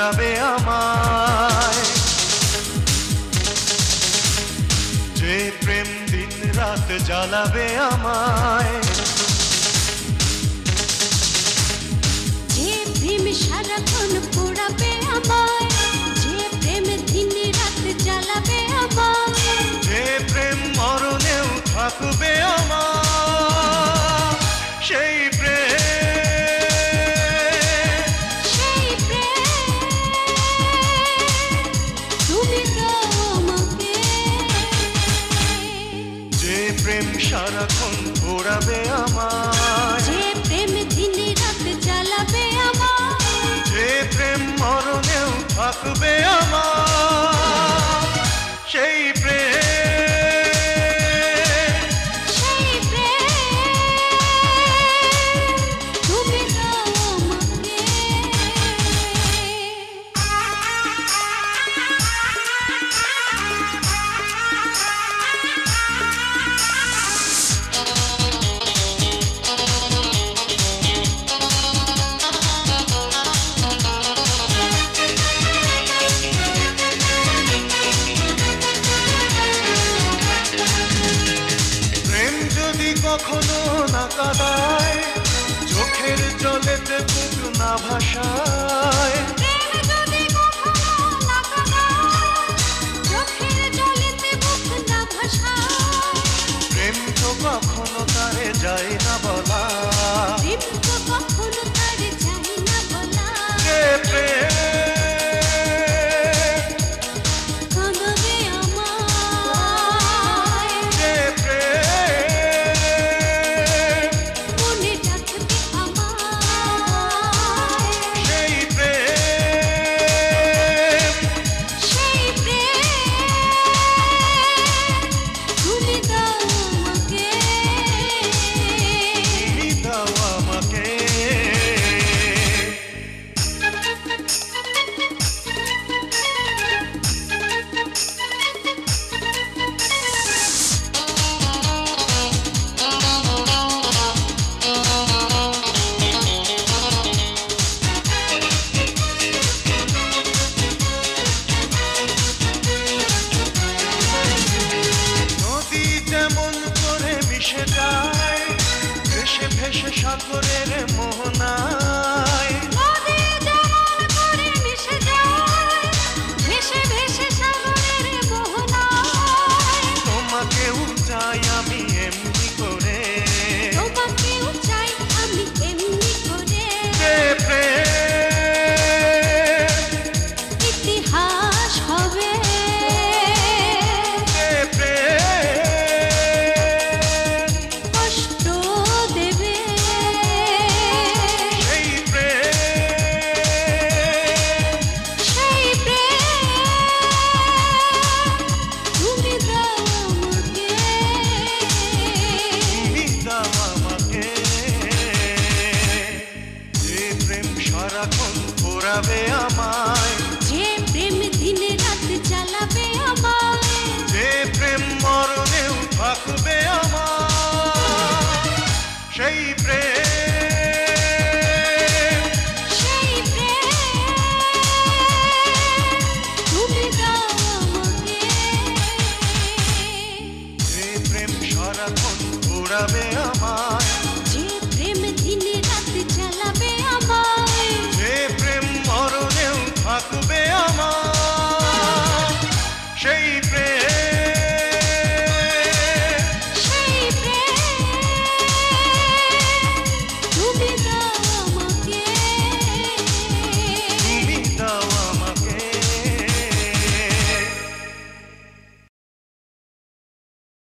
পোড়াবে আমায়। যে প্রেম দিন রাত জ্বালাবে আমায়, যে প্রেম সারাক্ষণ পোড়াবে আমায়, যে প্রেম দিন রাত জ্বালাবে আমায়, যে প্রেম মরণেও থাকবে আমার, সেই প্রেম, সেই প্রেম তুমি দাও আমাকে। যে প্রেম সারাক্ষণ পোড়াবে আমায়, যে প্রেম দিন রাত জ্বালাবে আমায়, যে প্রেম মরণেও থাকবে আমার, সেই প্রেম, সেই প্রেম তুমি দাও আমাকে। প্রেম যদি কখনো না কাঁদায়, চোখের জলেতে বুক না ভাসায়, প্রেম যদি কখনো না কাঁদায়, চোখের জলেতে বুক না ভাসায়, প্রেম তো কখনো তারে যায় না বলা, প্রেম তো কখনো তার যায় না বলা। যে প্রেম, কাঁদাবে আমায়, যে প্রেম, মনে রাখবে আমায়, সেই প্রেম, সেই প্রেম তুমি দাও আমাকে। তুমি দাও আমাকে। নদী যেমন করে মিশে যায়, ভেসে ভেসে সাগরের মোহনায়, নদী যেমন করে মিশে যায়, ভেসে ভেসে সাগরের মোহনায়, তোমাকেও চাই আমি এমনি করে, তোমাকেও চাই আমি এমনি করে। যে প্রেম, ইতিহাস হবে, যে প্রেম, কষ্ট দেবে, সেই প্রেম, সেই প্রেম তুমি দাও আমাকে। তুমি দাও আমাকে। যে প্রেম সারাক্ষণ পোড়াবে আমায়, যে প্রেম দিন রাত জ্বালাবে আমায়, যে প্রেম মরণেও থাকবে আমার, সেই প্রেম, সেই প্রেম তুমি দাও আমাকে। যে প্রেম সারাক্ষণ পোড়াবে আমার।